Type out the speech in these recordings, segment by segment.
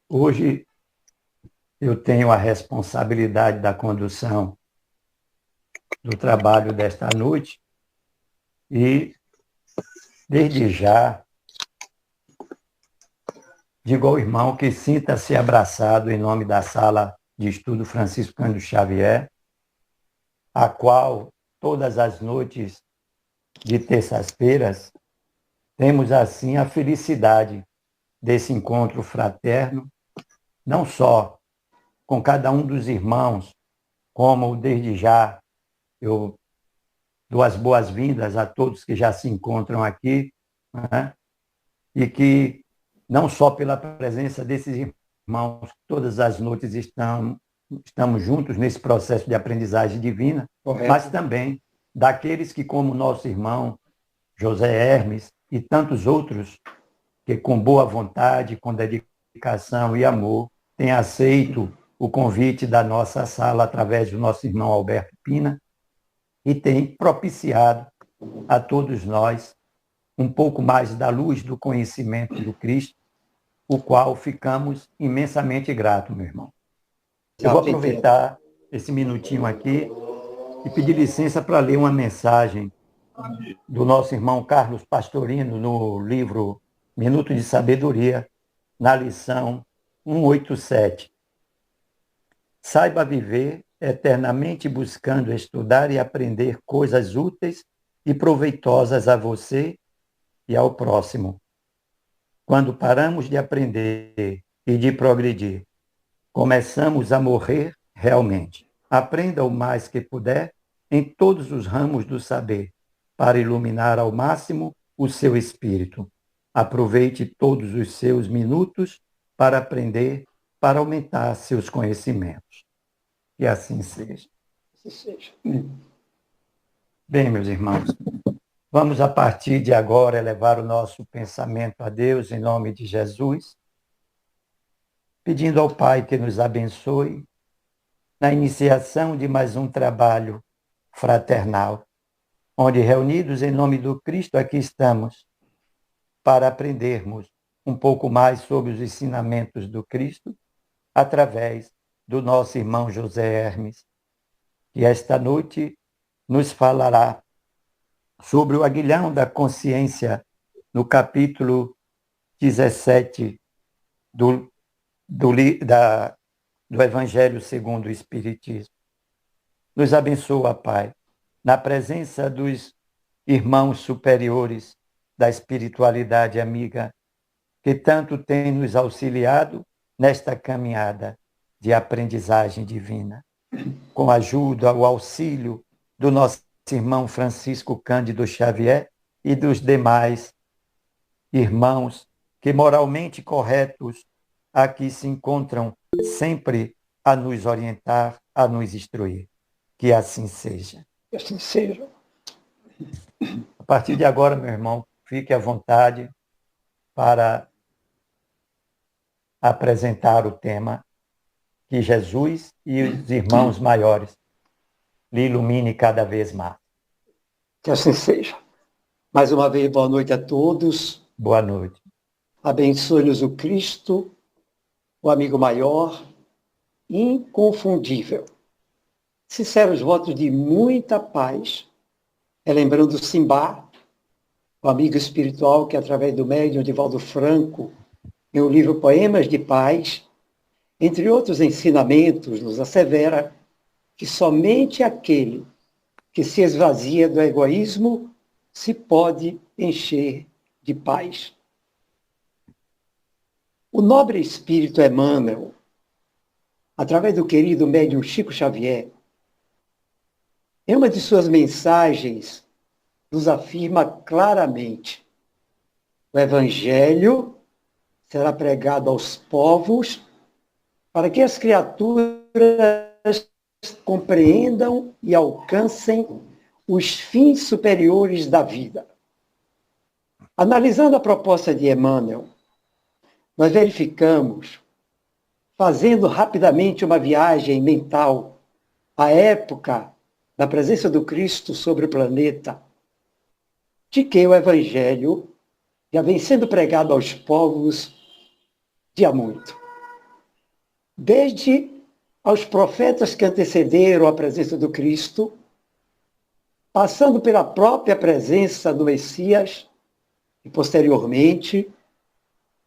Hoje eu tenho a responsabilidade da condução do trabalho desta noite e, desde já, digo ao irmão que sinta-se abraçado em nome da Sala de Estudo Francisco Cândido Xavier, a qual, todas as noites de terças-feiras, temos, assim, a felicidade desse encontro fraterno, não só com cada um dos irmãos, como, desde já, eu dou as boas-vindas a todos que já se encontram aqui, né? E que, não só pela presença desses irmãos, todas as noites estamos juntos nesse processo de aprendizagem divina, Correto. mas também daqueles que, como nosso irmão José Hermes e tantos outros, que com boa vontade, com dedicação e amor, têm aceito o convite da nossa sala através do nosso irmão Alberto Pina e têm propiciado a todos nós um pouco mais da luz do conhecimento do Cristo, o qual ficamos imensamente gratos, meu irmão. Eu vou aproveitar esse minutinho aqui e pedir licença para ler uma mensagem do nosso irmão Carlos Pastorino no livro Minuto de Sabedoria, na lição 187. Saiba viver eternamente buscando estudar e aprender coisas úteis e proveitosas a você e ao próximo. Quando paramos de aprender e de progredir, começamos a morrer realmente. Aprenda o mais que puder em todos os ramos do saber, para iluminar ao máximo o seu espírito. Aproveite todos os seus minutos para aprender, para aumentar seus conhecimentos. Que assim seja. Assim seja. Bem, meus irmãos, vamos a partir de agora elevar o nosso pensamento a Deus em nome de Jesus, pedindo ao Pai que nos abençoe na iniciação de mais um trabalho fraternal, onde, reunidos em nome do Cristo, aqui estamos para aprendermos um pouco mais sobre os ensinamentos do Cristo através do nosso irmão José Hermes, que esta noite nos falará sobre o aguilhão da consciência no capítulo 17 do Evangelho segundo o Espiritismo. Nos abençoa, Pai, na presença dos irmãos superiores da espiritualidade amiga, que tanto tem nos auxiliado nesta caminhada de aprendizagem divina. Com a ajuda, o auxílio do nosso irmão Francisco Cândido Xavier e dos demais irmãos que, moralmente corretos, aqui se encontram sempre a nos orientar, a nos instruir. Que assim seja. Que assim seja. A partir de agora, meu irmão, fique à vontade para apresentar o tema que Jesus e os irmãos maiores lhe ilumine cada vez mais. Que assim seja. Mais uma vez, boa noite a todos. Boa noite. Abençoe-nos o Cristo, o amigo maior, inconfundível. Sinceros votos de muita paz, lembrando Simbá, o amigo espiritual que, através do médium Divaldo Franco, em o livro Poemas de Paz, entre outros ensinamentos, nos assevera que somente aquele que se esvazia do egoísmo se pode encher de paz. O nobre espírito Emmanuel, através do querido médium Chico Xavier, em uma de suas mensagens, nos afirma claramente: o Evangelho será pregado aos povos para que as criaturas compreendam e alcancem os fins superiores da vida. Analisando a proposta de Emmanuel, nós verificamos, fazendo rapidamente uma viagem mental à época da presença do Cristo sobre o planeta, de que o Evangelho já vem sendo pregado aos povos muito. Desde aos profetas que antecederam a presença do Cristo, passando pela própria presença do Messias e, posteriormente,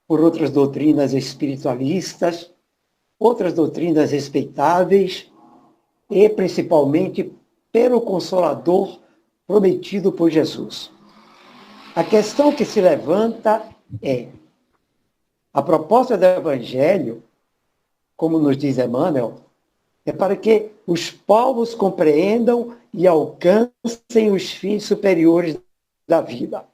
por outras doutrinas espiritualistas, outras doutrinas respeitáveis e, principalmente, pelo Consolador prometido por Jesus. A questão que se levanta é: a proposta do Evangelho, como nos diz Emmanuel, é para que os povos compreendam e alcancem os fins superiores da vida.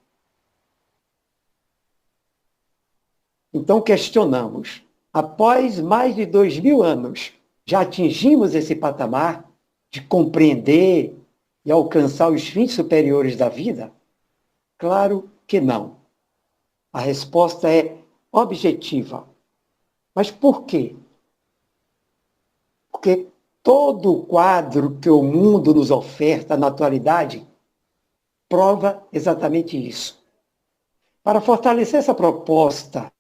Então questionamos, após mais de 2000 anos, já atingimos esse patamar de compreender e alcançar os fins superiores da vida? Claro que não. A resposta é objetiva. Mas por quê? Porque todo o quadro que o mundo nos oferta na atualidade prova exatamente isso. Para fortalecer essa proposta,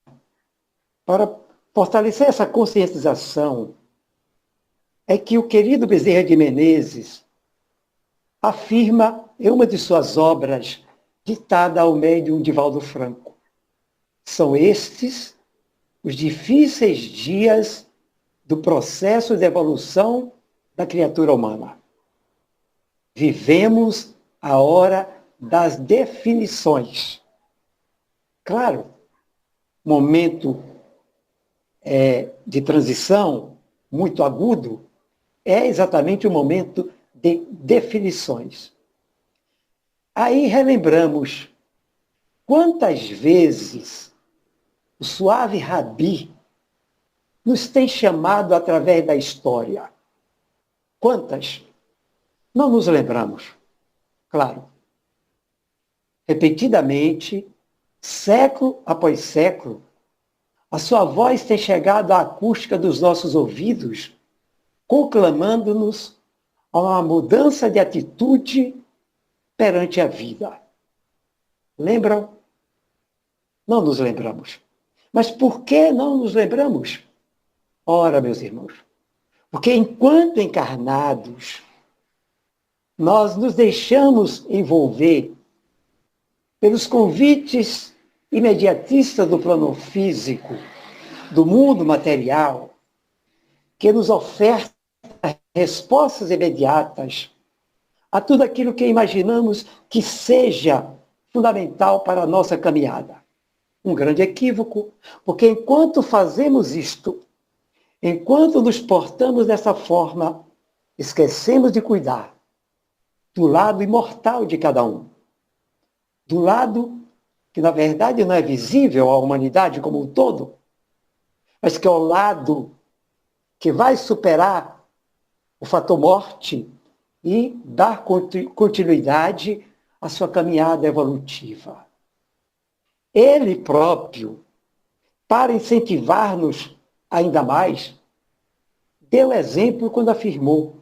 para fortalecer essa conscientização, é que o querido Bezerra de Menezes afirma em uma de suas obras, ditada ao médium Divaldo Franco: são estes os difíceis dias do processo de evolução da criatura humana. Vivemos a hora das definições. Claro, momento de transição muito agudo é exatamente o momento de definições. Aí relembramos quantas vezes o suave Rabi nos tem chamado através da história. Quantas? Não nos lembramos. Claro. Repetidamente, século após século, a sua voz tem chegado à acústica dos nossos ouvidos, conclamando-nos a uma mudança de atitude perante a vida. Lembram? Não nos lembramos. Mas por que não nos lembramos? Ora, meus irmãos, porque enquanto encarnados, nós nos deixamos envolver pelos convites imediatistas do plano físico, do mundo material, que nos oferta respostas imediatas a tudo aquilo que imaginamos que seja fundamental para a nossa caminhada. Um grande equívoco, porque enquanto fazemos isto, enquanto nos portamos dessa forma, esquecemos de cuidar do lado imortal de cada um, do lado que, na verdade, não é visível à humanidade como um todo, mas que é o lado que vai superar o fator morte e dar continuidade à sua caminhada evolutiva. Ele próprio, para incentivar-nos ainda mais, deu exemplo quando afirmou: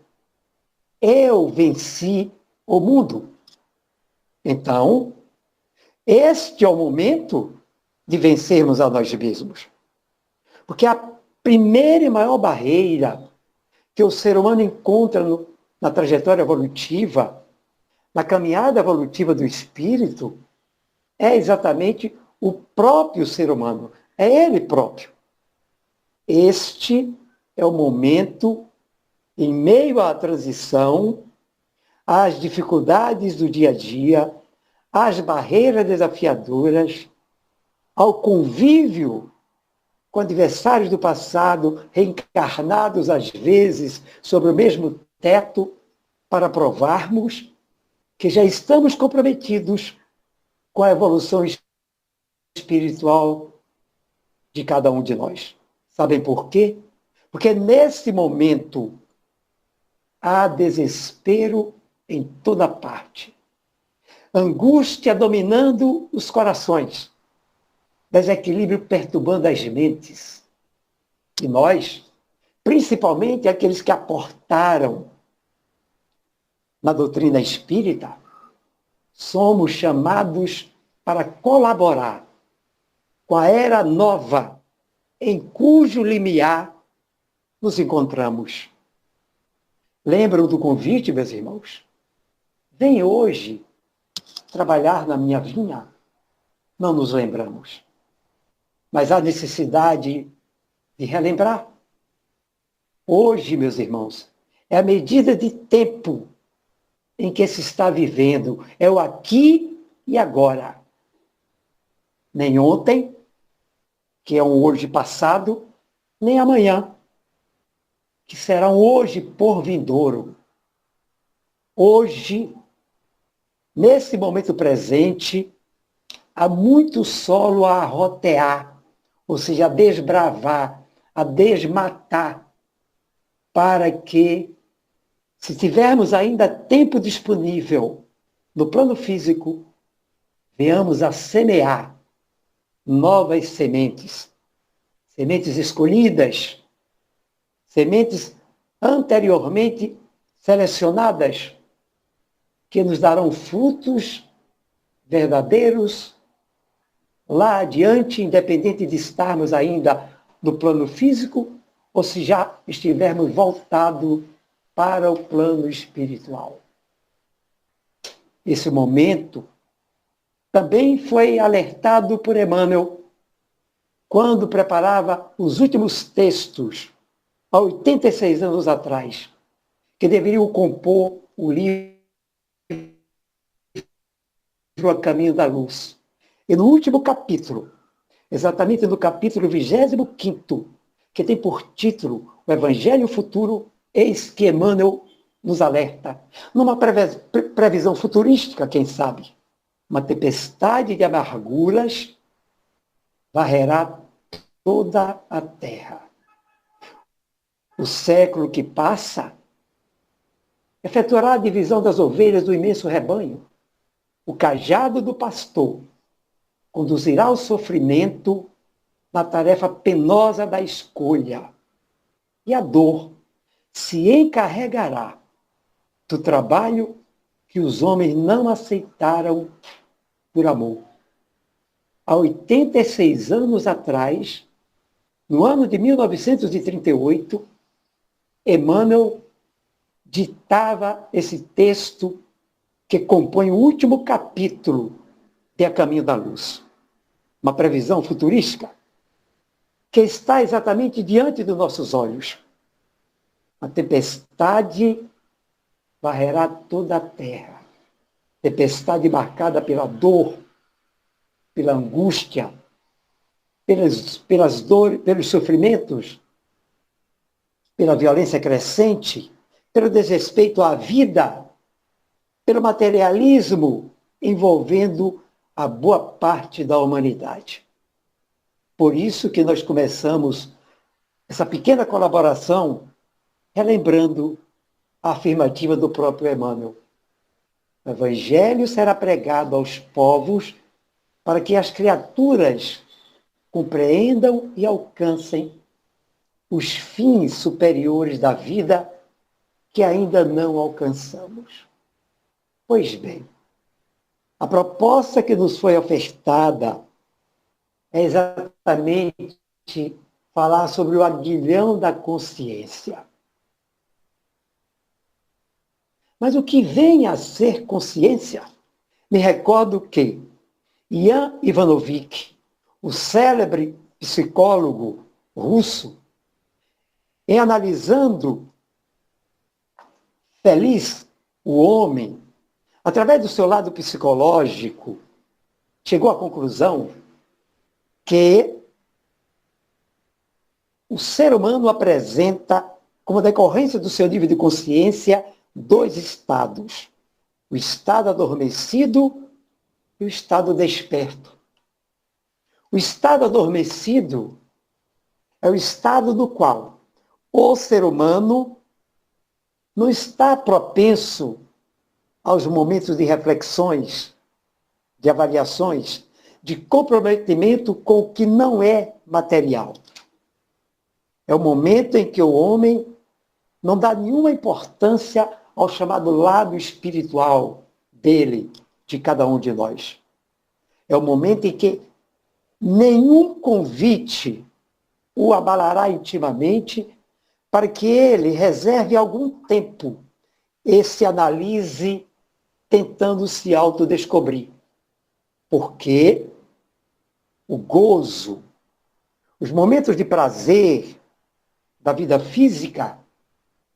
eu venci o mundo. Então, este é o momento de vencermos a nós mesmos. Porque a primeira e maior barreira que o ser humano encontra na trajetória evolutiva, na caminhada evolutiva do espírito, é exatamente o próprio ser humano, é ele próprio. Este é o momento, em meio à transição, às dificuldades do dia a dia, às barreiras desafiadoras, ao convívio com adversários do passado, reencarnados às vezes sobre o mesmo teto, para provarmos que já estamos comprometidos com a evolução espiritual de cada um de nós. Sabem por quê? Porque nesse momento há desespero em toda parte. Angústia dominando os corações. Desequilíbrio perturbando as mentes. E nós, principalmente aqueles que aportaram na doutrina espírita, somos chamados para colaborar com a era nova em cujo limiar nos encontramos. Lembram do convite, meus irmãos? Vem hoje trabalhar na minha vinha? Não nos lembramos. Mas há necessidade de relembrar. Hoje, meus irmãos, é a medida de tempo em que se está vivendo. É o aqui e agora. Nem ontem, que é um hoje passado, nem amanhã, que será um hoje por vindouro. Hoje, nesse momento presente, há muito solo a arrotear, ou seja, a desbravar, a desmatar, para que, se tivermos ainda tempo disponível no plano físico, venhamos a semear novas sementes, sementes escolhidas, sementes anteriormente selecionadas, que nos darão frutos verdadeiros lá adiante, independente de estarmos ainda no plano físico ou se já estivermos voltados para o plano espiritual. Esse momento também foi alertado por Emmanuel quando preparava os últimos textos, há 86 anos atrás, que deveriam compor o livro A Caminho da Luz. E no último capítulo, exatamente no capítulo 25º, que tem por título O Evangelho Futuro, eis que Emmanuel nos alerta, numa previsão futurística, quem sabe, uma tempestade de amarguras varrerá toda a terra. O século que passa efetuará a divisão das ovelhas do imenso rebanho. O cajado do pastor conduzirá o sofrimento na tarefa penosa da escolha. E a dor se encarregará do trabalho que os homens não aceitaram por amor. Há 86 anos atrás, no ano de 1938, Emmanuel ditava esse texto que compõe o último capítulo de A Caminho da Luz. Uma previsão futurística que está exatamente diante dos nossos olhos. A tempestade varrerá toda a terra. Tempestade marcada pela dor, pela angústia, pelas dores, pelos sofrimentos, pela violência crescente, pelo desrespeito à vida, pelo materialismo envolvendo a boa parte da humanidade. Por isso que nós começamos essa pequena colaboração relembrando a afirmativa do próprio Emmanuel. O Evangelho será pregado aos povos para que as criaturas compreendam e alcancem os fins superiores da vida que ainda não alcançamos. Pois bem, a proposta que nos foi ofertada é exatamente falar sobre o aguilhão da consciência. Mas o que vem a ser consciência? Me recordo que Ian Ivanovich, o célebre psicólogo russo, em analisando feliz o homem, através do seu lado psicológico, chegou à conclusão que o ser humano apresenta, como decorrência do seu nível de consciência, dois estados: o estado adormecido e o estado desperto. O estado adormecido é o estado no qual o ser humano não está propenso aos momentos de reflexões, de avaliações, de comprometimento com o que não é material. É o momento em que o homem não dá nenhuma importância ao chamado lado espiritual dele, de cada um de nós. É o momento em que nenhum convite o abalará intimamente, para que ele reserve algum tempo e se analise tentando se autodescobrir. Porque o gozo, os momentos de prazer da vida física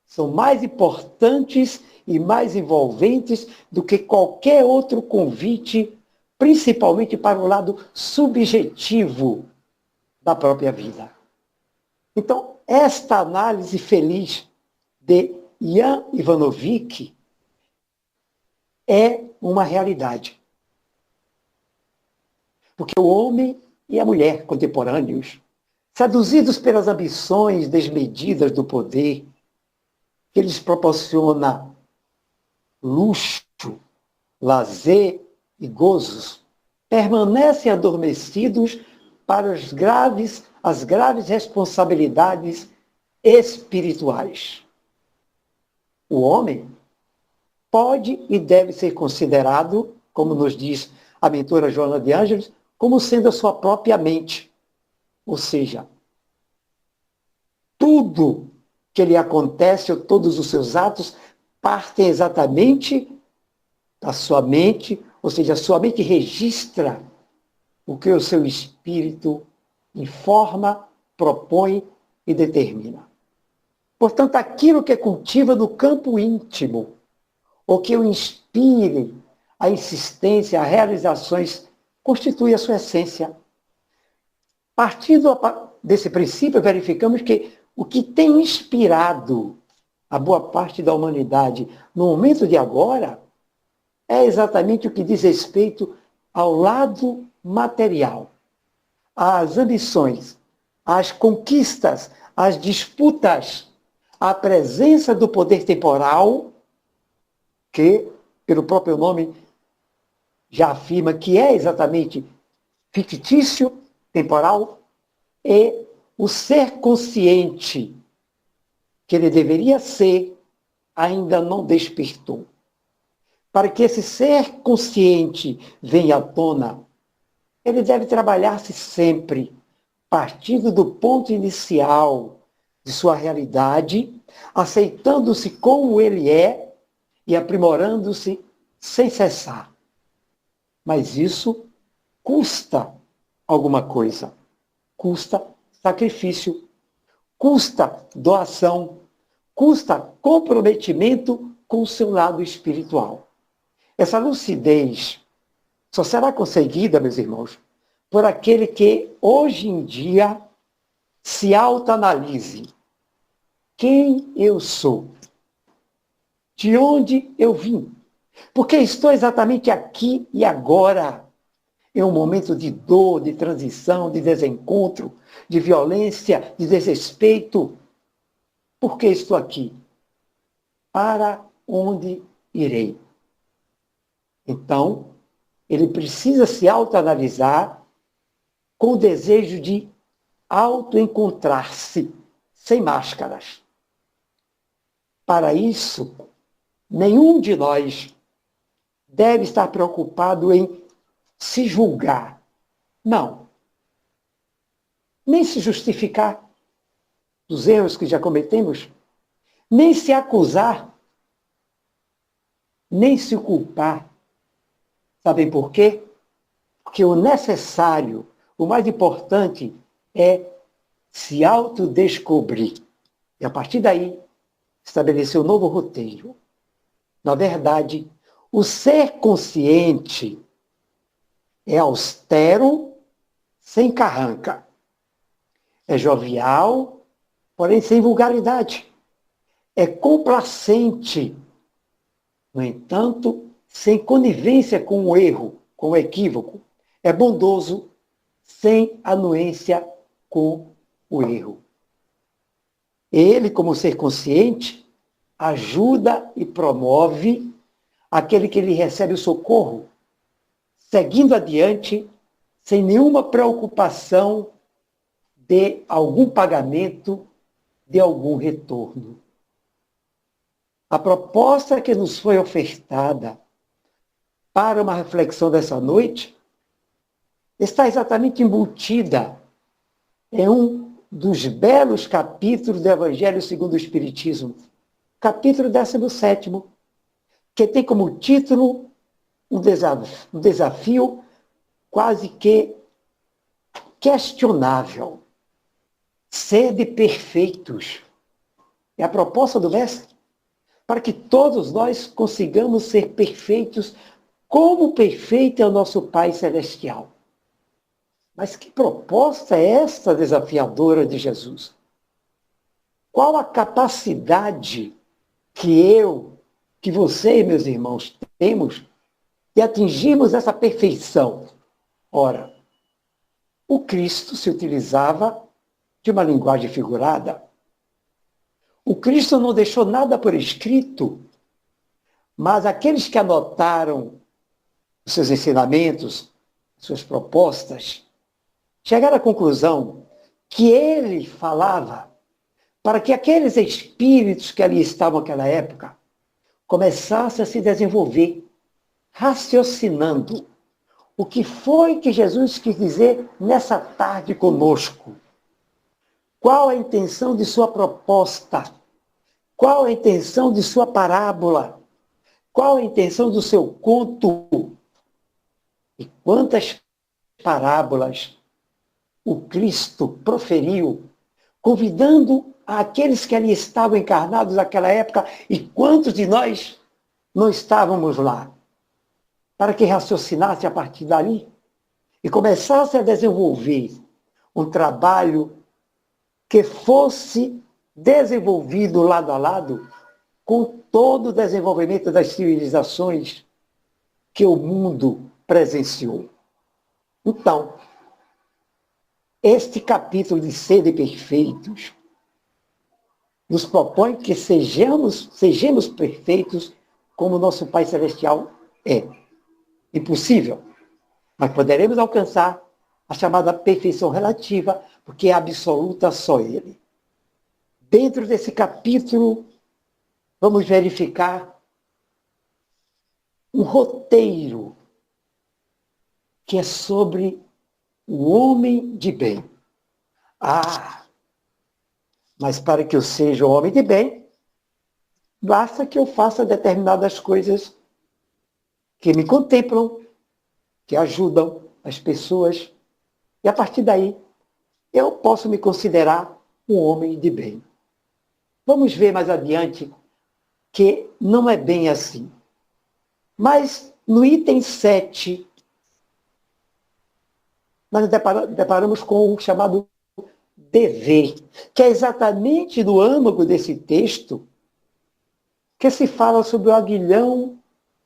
são mais importantes e mais envolventes do que qualquer outro convite, principalmente para o lado subjetivo da própria vida. Então, esta análise feliz de Jan Ivanovic é uma realidade. Porque o homem e a mulher contemporâneos, seduzidos pelas ambições desmedidas do poder, que lhes proporciona luxo, lazer e gozos, permanecem adormecidos para as graves responsabilidades espirituais. O homem pode e deve ser considerado, como nos diz a mentora Joana de Ângeles, como sendo a sua própria mente. Ou seja, tudo que lhe acontece, ou todos os seus atos, partem exatamente da sua mente, ou seja, a sua mente registra o que o seu espírito informa, propõe e determina. Portanto, aquilo que cultiva no campo íntimo, ou que o inspire a insistência, a realizações, constitui a sua essência. Partindo desse princípio, verificamos que o que tem inspirado a boa parte da humanidade no momento de agora é exatamente o que diz respeito ao lado material, às ambições, às conquistas, às disputas, à presença do poder temporal, que, pelo próprio nome, já afirma que é exatamente fictício, temporal, e o ser consciente, que ele deveria ser, ainda não despertou. Para que esse ser consciente venha à tona, ele deve trabalhar-se sempre, partindo do ponto inicial de sua realidade, aceitando-se como ele é e aprimorando-se sem cessar. Mas isso custa alguma coisa. Custa sacrifício, custa doação, custa comprometimento com o seu lado espiritual. Essa lucidez só será conseguida, meus irmãos, por aquele que hoje em dia se autoanalise. Quem eu sou? De onde eu vim? Porque estou exatamente aqui e agora, em um momento de dor, de transição, de desencontro, de violência, de desrespeito. Por que estou aqui? Para onde irei? Então, ele precisa se autoanalisar com o desejo de autoencontrar-se, sem máscaras. Para isso, nenhum de nós deve estar preocupado em se julgar. Não. Nem se justificar dos erros que já cometemos, nem se acusar, nem se culpar. Sabem por quê? Porque o necessário, o mais importante, é se autodescobrir. E a partir daí, estabelecer um novo roteiro. Na verdade, o ser consciente é austero, sem carranca. É jovial, porém sem vulgaridade. É complacente, no entanto, sem conivência com o erro, com o equívoco. É bondoso, sem anuência com o erro. Ele, como ser consciente, ajuda e promove aquele que lhe recebe o socorro, seguindo adiante, sem nenhuma preocupação de algum pagamento, de algum retorno. A proposta que nos foi ofertada para uma reflexão dessa noite está exatamente embutida em um dos belos capítulos do Evangelho segundo o Espiritismo. Capítulo 17º, que tem como título um desafio quase que questionável. Sede perfeitos. É a proposta do Mestre, para que todos nós consigamos ser perfeitos, como perfeito é o nosso Pai Celestial. Mas que proposta é esta desafiadora de Jesus? Qual a capacidade que você, meus irmãos, temos de atingirmos essa perfeição? Ora, o Cristo se utilizava de uma linguagem figurada. O Cristo não deixou nada por escrito, mas aqueles que anotaram os seus ensinamentos, suas propostas, chegaram à conclusão que ele falava para que aqueles espíritos que ali estavam naquela época começassem a se desenvolver, raciocinando o que foi que Jesus quis dizer nessa tarde conosco. Qual a intenção de sua proposta? Qual a intenção de sua parábola? Qual a intenção do seu conto? E quantas parábolas o Cristo proferiu, convidando aqueles que ali estavam encarnados naquela época, e quantos de nós não estávamos lá, para que raciocinasse a partir dali e começasse a desenvolver um trabalho que fosse desenvolvido lado a lado com todo o desenvolvimento das civilizações que o mundo presenciou. Então, este capítulo de Sede Perfeitos nos propõe que sejamos perfeitos como nosso Pai Celestial é. Impossível, mas poderemos alcançar a chamada perfeição relativa, porque é absoluta só Ele. Dentro desse capítulo, vamos verificar um roteiro que é sobre o homem de bem. Mas para que eu seja um homem de bem, basta que eu faça determinadas coisas que me contemplam, que ajudam as pessoas, e a partir daí eu posso me considerar um homem de bem. Vamos ver mais adiante que não é bem assim. Mas no item 7, nós nos deparamos com o chamado dever, que é exatamente no âmago desse texto que se fala sobre o aguilhão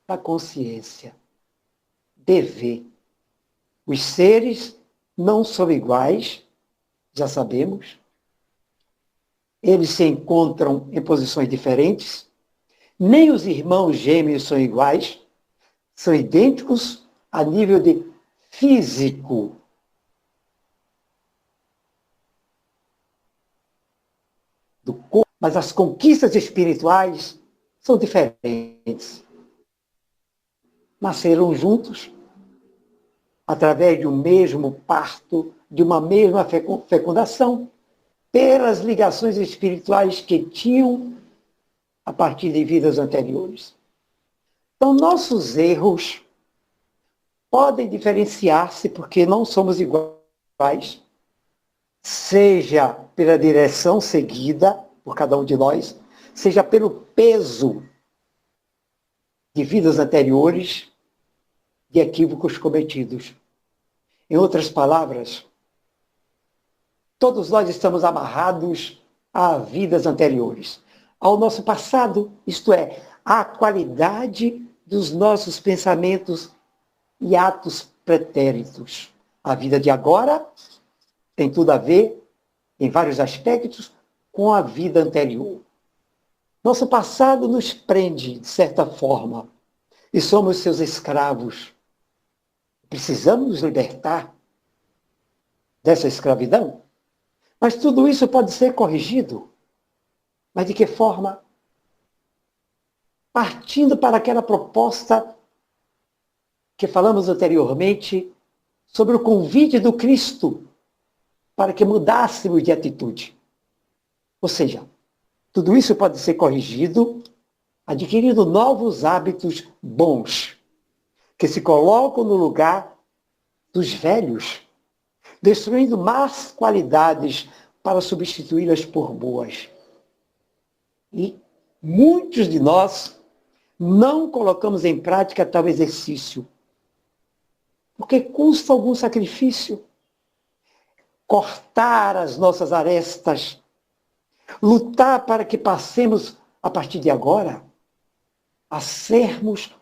da consciência. Dever. Os seres não são iguais, já sabemos. Eles se encontram em posições diferentes. Nem os irmãos gêmeos são iguais. São idênticos a nível de físico. Do corpo, mas as conquistas espirituais são diferentes. Nasceram juntos, através de um mesmo parto, de uma mesma fecundação, pelas ligações espirituais que tinham a partir de vidas anteriores. Então, nossos erros podem diferenciar-se porque não somos iguais, seja pela direção seguida por cada um de nós, seja pelo peso de vidas anteriores, de equívocos cometidos. Em outras palavras, todos nós estamos amarrados a vidas anteriores, ao nosso passado, isto é, à qualidade dos nossos pensamentos e atos pretéritos. A vida de agora tem tudo a ver, em vários aspectos, com a vida anterior. Nosso passado nos prende, de certa forma, e somos seus escravos. Precisamos nos libertar dessa escravidão? Mas tudo isso pode ser corrigido. Mas de que forma? Partindo para aquela proposta que falamos anteriormente sobre o convite do Cristo para que mudássemos de atitude. Ou seja, tudo isso pode ser corrigido adquirindo novos hábitos bons, que se colocam no lugar dos velhos, destruindo más qualidades para substituí-las por boas. E muitos de nós não colocamos em prática tal exercício, porque custa algum sacrifício. Cortar as nossas arestas, lutar para que passemos, a partir de agora, a sermos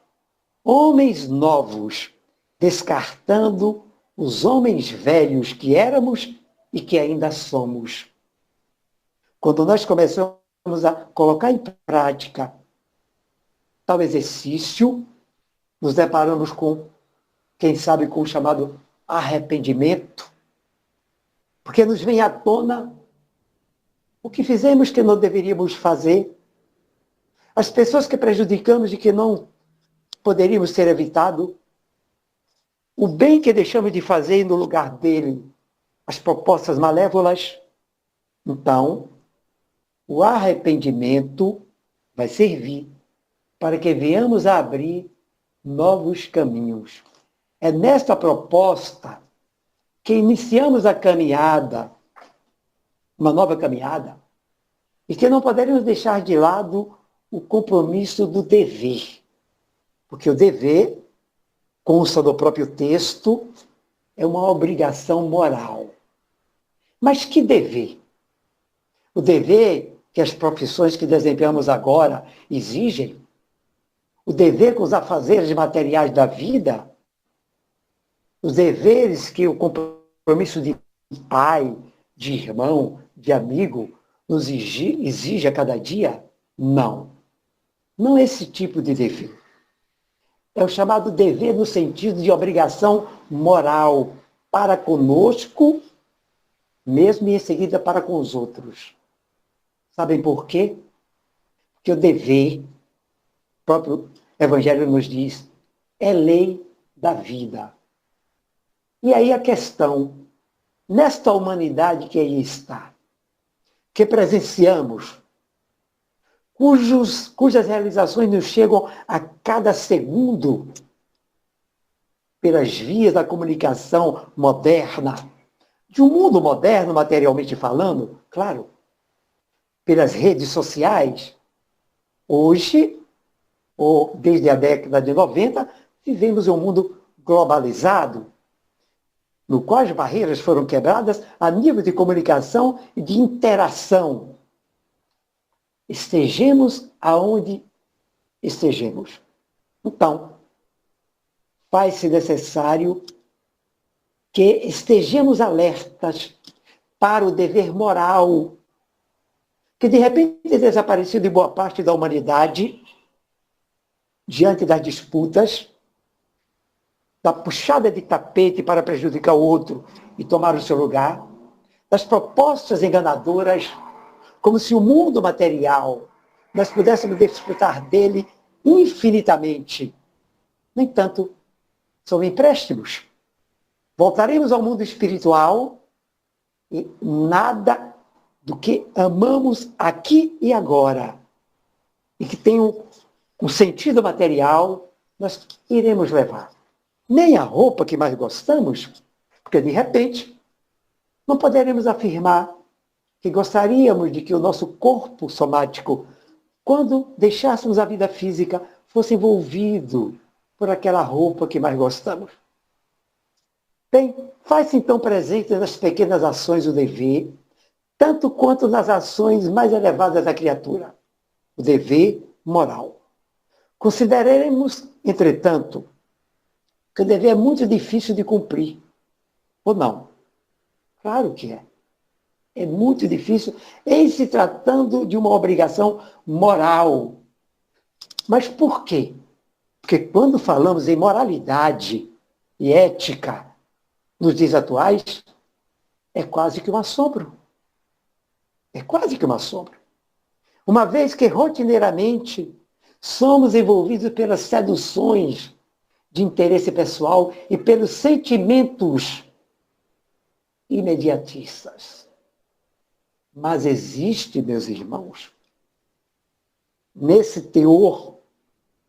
homens novos, descartando os homens velhos que éramos e que ainda somos. Quando nós começamos a colocar em prática tal exercício, nos deparamos com, quem sabe, com o chamado arrependimento, porque nos vem à tona o que fizemos que não deveríamos fazer, as pessoas que prejudicamos e que não poderíamos ter evitado, o bem que deixamos de fazer e no lugar dele, as propostas malévolas. Então, o arrependimento vai servir para que venhamos a abrir novos caminhos. É nesta proposta que iniciamos a caminhada, uma nova caminhada, e que não poderemos deixar de lado o compromisso do dever. Porque o dever, consta do próprio texto, é uma obrigação moral. Mas que dever? O dever que as profissões que desempenhamos agora exigem? O dever com os afazeres materiais da vida? Os deveres que o compromisso de pai, de irmão, de amigo nos exige a cada dia? Não. Não é esse tipo de dever. É o chamado dever no sentido de obrigação moral para conosco, mesmo e em seguida para com os outros. Sabem por quê? Porque o dever, o próprio Evangelho nos diz, é lei da vida. E aí a questão, nesta humanidade que aí está, que presenciamos, cujas realizações nos chegam a cada segundo pelas vias da comunicação moderna, de um mundo moderno, materialmente falando, claro, pelas redes sociais. Hoje, ou desde a década de 90, vivemos em um mundo globalizado, no qual as barreiras foram quebradas a nível de comunicação e de interação. Estejamos aonde estejamos. Então, faz-se necessário que estejamos alertas para o dever moral, que de repente é desaparecido em boa parte da humanidade, diante das disputas, da puxada de tapete para prejudicar o outro e tomar o seu lugar, das propostas enganadoras, como se o mundo material, nós pudéssemos desfrutar dele infinitamente. No entanto, são empréstimos. Voltaremos ao mundo espiritual e nada do que amamos aqui e agora, e que tem um sentido material, nós iremos levar. Nem a roupa que mais gostamos, porque de repente não poderemos afirmar que gostaríamos de que o nosso corpo somático, quando deixássemos a vida física, fosse envolvido por aquela roupa que mais gostamos. Bem, faz-se então presente nas pequenas ações o dever, tanto quanto nas ações mais elevadas da criatura, o dever moral. Consideremos, entretanto, que o dever é muito difícil de cumprir, ou não? Claro que é. É muito difícil, em se tratando de uma obrigação moral. Mas por quê? Porque quando falamos em moralidade e ética nos dias atuais, é quase que um assombro. É quase que um assombro. Uma vez que rotineiramente somos envolvidos pelas seduções de interesse pessoal e pelos sentimentos imediatistas. Mas existe, meus irmãos, nesse teor,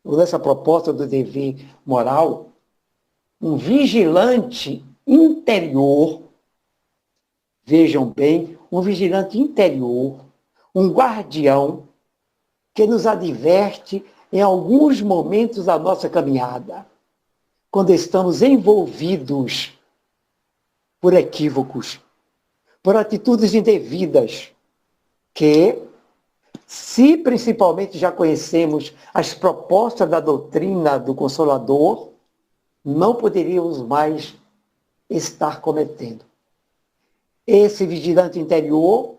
ou nessa proposta do dever moral, um vigilante interior, vejam bem, um vigilante interior, um guardião que nos adverte em alguns momentos da nossa caminhada, quando estamos envolvidos por equívocos, por atitudes indevidas, que, se principalmente já conhecemos as propostas da doutrina do Consolador, não poderíamos mais estar cometendo. Esse vigilante interior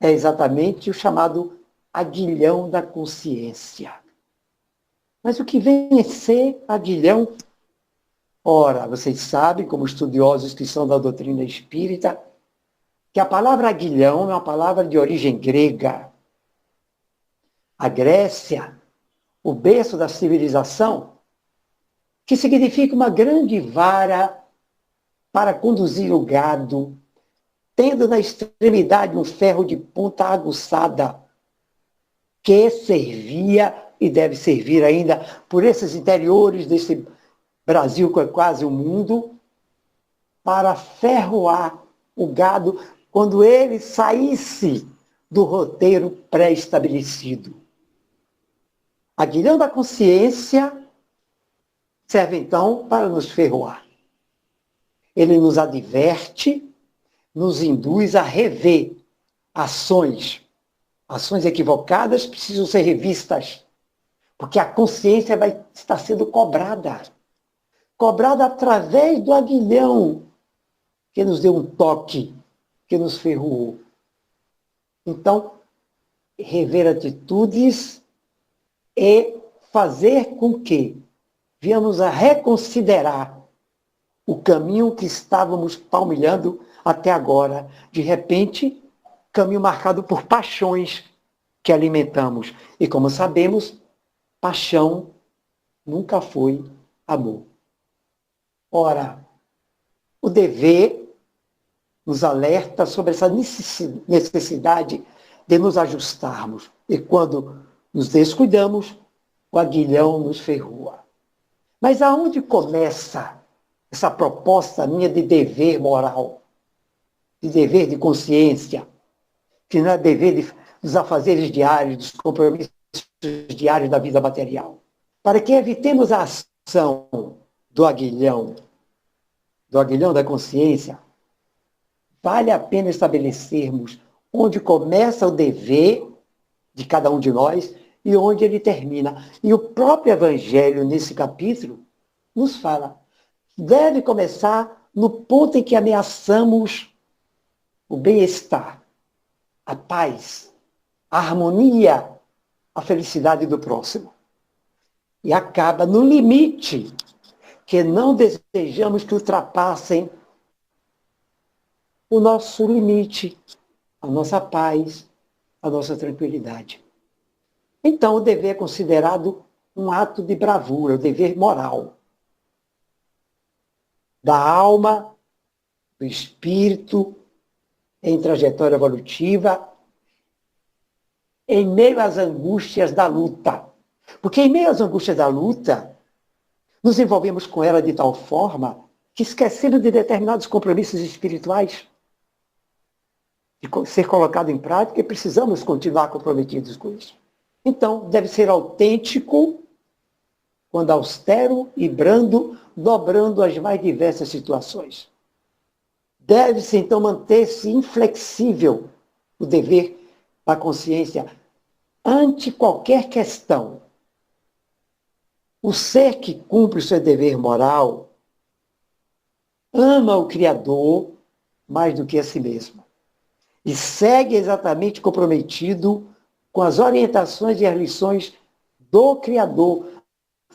é exatamente o chamado aguilhão da consciência. Mas o que vem a ser aguilhão? Ora, vocês sabem, como estudiosos que são da doutrina espírita, que a palavra aguilhão é uma palavra de origem grega. A Grécia, o berço da civilização, que significa uma grande vara para conduzir o gado, tendo na extremidade um ferro de ponta aguçada, que servia e deve servir ainda por esses interiores desse Brasil, que é quase o mundo, para ferroar o gado quando ele saísse do roteiro pré-estabelecido. Aguilhão da consciência serve então para nos ferroar. Ele nos adverte, nos induz a rever ações. Ações equivocadas precisam ser revistas, porque a consciência vai estar sendo cobrada. Cobrada através do aguilhão, que nos deu um toque, que nos ferroou. Então, rever atitudes e fazer com que venhamos a reconsiderar o caminho que estávamos palmilhando até agora. De repente, caminho marcado por paixões que alimentamos. E como sabemos, paixão nunca foi amor. Ora, o dever nos alerta sobre essa necessidade de nos ajustarmos. E quando nos descuidamos, o aguilhão nos ferroa. Mas aonde começa essa proposta minha de dever moral, de dever de consciência, que não é dever dos afazeres diários, dos compromissos diários da vida material? Para que evitemos a ação do aguilhão da consciência, vale a pena estabelecermos onde começa o dever de cada um de nós e onde ele termina. E o próprio Evangelho, nesse capítulo, nos fala, deve começar no ponto em que ameaçamos o bem-estar, a paz, a harmonia, a felicidade do próximo. E acaba no limite que não desejamos que ultrapassem o nosso limite, a nossa paz, a nossa tranquilidade. Então, o dever é considerado um ato de bravura, o dever moral da alma, do espírito, em trajetória evolutiva, em meio às angústias da luta. Porque em meio às angústias da luta, nos envolvemos com ela de tal forma que esquecemos de determinados compromissos espirituais, de ser colocado em prática, e precisamos continuar comprometidos com isso. Então, deve ser autêntico, quando austero e brando, dobrando as mais diversas situações. Deve-se, então, manter-se inflexível o dever da consciência ante qualquer questão. O ser que cumpre o seu dever moral ama o Criador mais do que a si mesmo e segue exatamente comprometido com as orientações e as lições do Criador,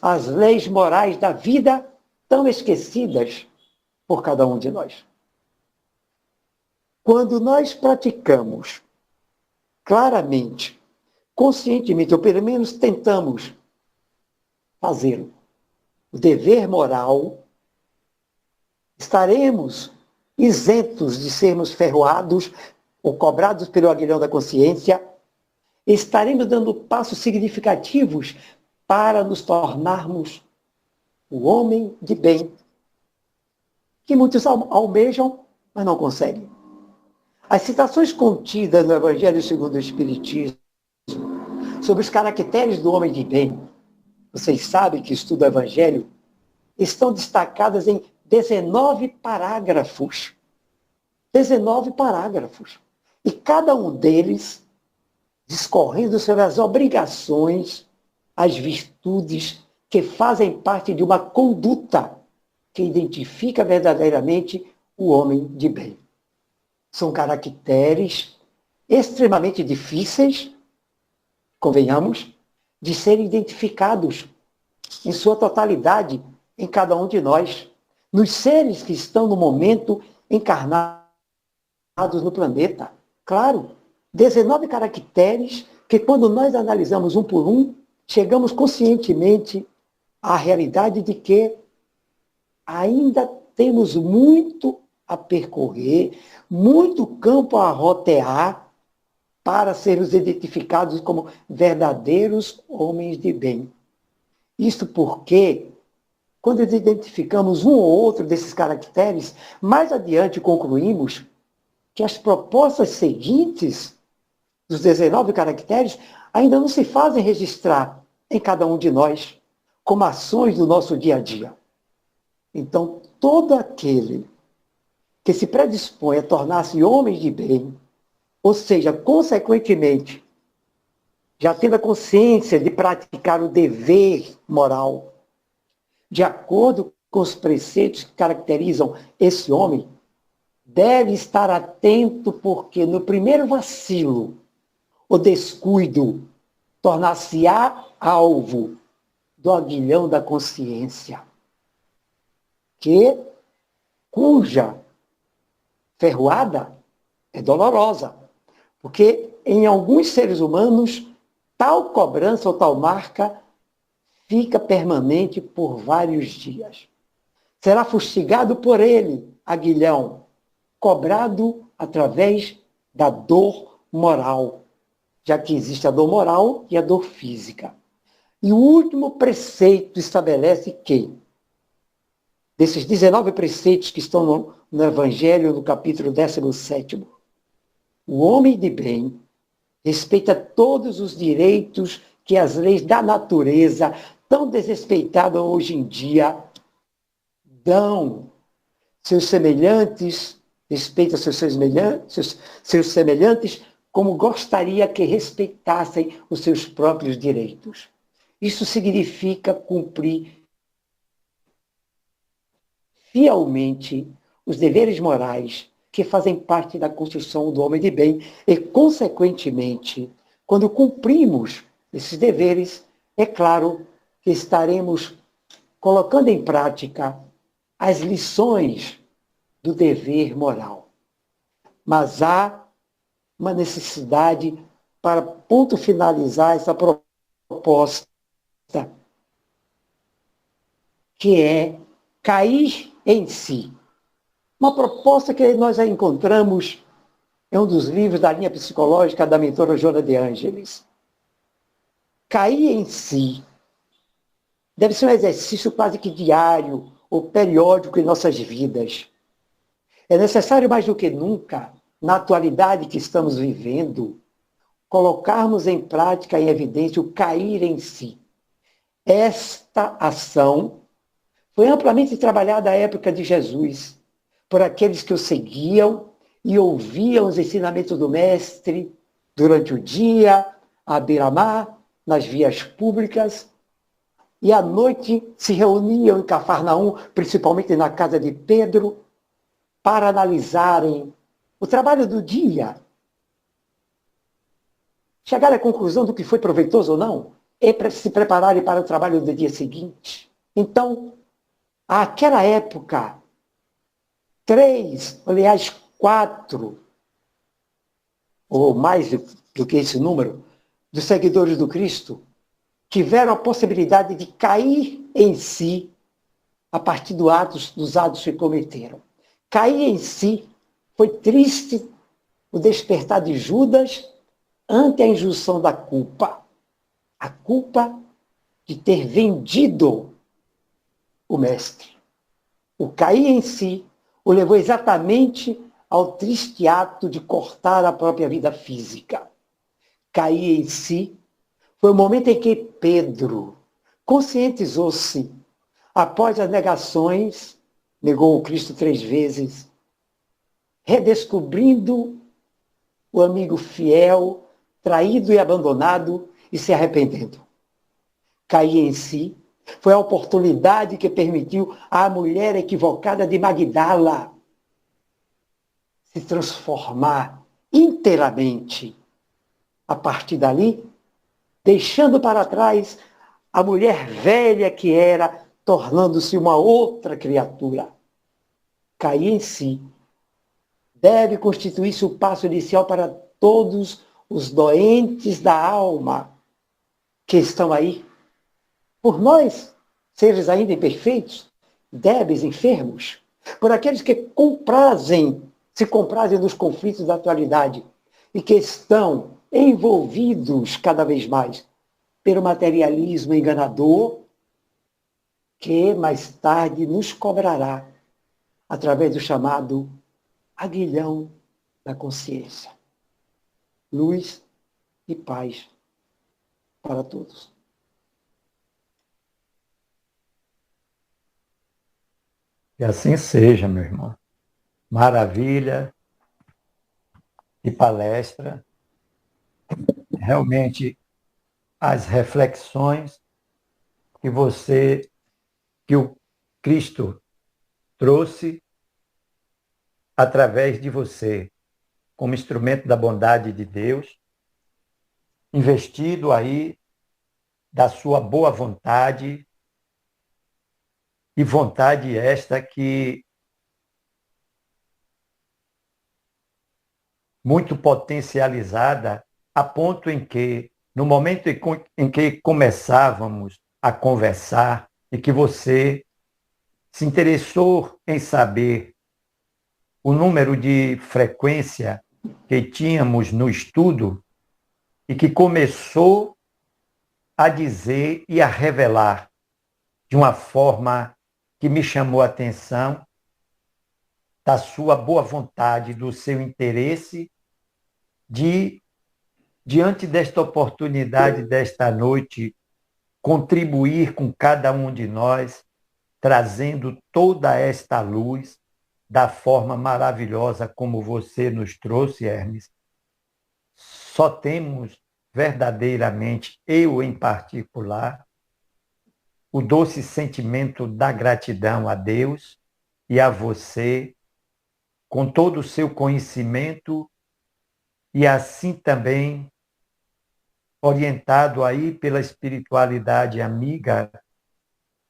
as leis morais da vida tão esquecidas por cada um de nós. Quando nós praticamos claramente, conscientemente, ou pelo menos tentamos fazê-lo, o dever moral, estaremos isentos de sermos ferroados ou cobrados pelo aguilhão da consciência, estaremos dando passos significativos para nos tornarmos o homem de bem, que muitos almejam, mas não conseguem. As citações contidas no Evangelho segundo o Espiritismo sobre os caracteres do homem de bem, vocês sabem que estudam o Evangelho, estão destacadas em 19 parágrafos. 19 parágrafos. E cada um deles discorrendo sobre as obrigações, as virtudes que fazem parte de uma conduta que identifica verdadeiramente o homem de bem. São caracteres extremamente difíceis, convenhamos, de serem identificados em sua totalidade em cada um de nós, nos seres que estão no momento encarnados no planeta. Claro, 19 caracteres que, quando nós analisamos um por um, chegamos conscientemente à realidade de que ainda temos muito a percorrer, muito campo a rotear para sermos identificados como verdadeiros homens de bem. Isto porque, quando identificamos um ou outro desses caracteres, mais adiante concluímos que as propostas seguintes dos 19 caracteres ainda não se fazem registrar em cada um de nós como ações do nosso dia a dia. Então, todo aquele que se predispõe a tornar-se homem de bem, ou seja, consequentemente, já tendo a consciência de praticar o dever moral, de acordo com os preceitos que caracterizam esse homem, deve estar atento porque no primeiro vacilo, o descuido, tornar-se-á alvo do aguilhão da consciência, cuja ferroada é dolorosa, porque em alguns seres humanos tal cobrança ou tal marca fica permanente por vários dias. Será fustigado por ele, aguilhão, cobrado através da dor moral, já que existe a dor moral e a dor física. E o último preceito estabelece que, desses 19 preceitos que estão no Evangelho, no capítulo 17, o homem de bem respeita todos os direitos que as leis da natureza, tão desrespeitadas hoje em dia, dão. Seus semelhantes, respeita seus semelhantes como gostaria que respeitassem os seus próprios direitos. Isso significa cumprir fielmente os deveres morais que fazem parte da construção do homem de bem e, consequentemente, quando cumprimos esses deveres, é claro que estaremos colocando em prática as lições do dever moral. Mas há uma necessidade para, ponto finalizar essa proposta, que é cair em si. Uma proposta que nós já encontramos em um dos livros da linha psicológica da mentora Joana de Ângeles. Cair em si deve ser um exercício quase que diário ou periódico em nossas vidas. É necessário mais do que nunca, na atualidade que estamos vivendo, colocarmos em prática, em evidência, o cair em si. Esta ação foi amplamente trabalhada à época de Jesus, por aqueles que o seguiam e ouviam os ensinamentos do Mestre durante o dia, à beira-mar, nas vias públicas, e à noite se reuniam em Cafarnaum, principalmente na casa de Pedro, para analisarem o trabalho do dia, chegar à conclusão do que foi proveitoso ou não, e se prepararem para o trabalho do dia seguinte. Então, àquela época, 4, ou mais do que esse número, dos seguidores do Cristo, tiveram a possibilidade de cair em si a partir dos atos que cometeram. Cair em si. Foi triste o despertar de Judas ante a injunção da culpa. A culpa de ter vendido o mestre. O cair em si o levou exatamente ao triste ato de cortar a própria vida física. Cair em si foi o momento em que Pedro conscientizou-se, após as negações, negou o Cristo 3 vezes, redescobrindo o amigo fiel, traído e abandonado e se arrependendo. Cair em si foi a oportunidade que permitiu à mulher equivocada de Magdala se transformar inteiramente. A partir dali, deixando para trás a mulher velha que era, tornando-se uma outra criatura. Cair em si deve constituir-se o passo inicial para todos os doentes da alma que estão aí. Por nós, seres ainda imperfeitos, débeis, enfermos, por aqueles que se comprazem nos conflitos da atualidade e que estão envolvidos cada vez mais pelo materialismo enganador, que mais tarde nos cobrará através do chamado aguilhão da consciência. Luz e paz para todos. Que assim seja, meu irmão. Maravilha de palestra. Realmente, as reflexões que o Cristo trouxe através de você, como instrumento da bondade de Deus, investido aí da sua boa vontade, e vontade esta que muito potencializada, a ponto em que, no momento em que começávamos a conversar e que você se interessou em saber o número de frequência que tínhamos no estudo e que começou a dizer e a revelar de uma forma que me chamou a atenção, da sua boa vontade, do seu interesse de, diante desta oportunidade, desta noite, contribuir com cada um de nós, trazendo toda esta luz da forma maravilhosa como você nos trouxe, Hermes. Só temos verdadeiramente, eu em particular, o doce sentimento da gratidão a Deus e a você, com todo o seu conhecimento e assim também orientado aí pela espiritualidade amiga,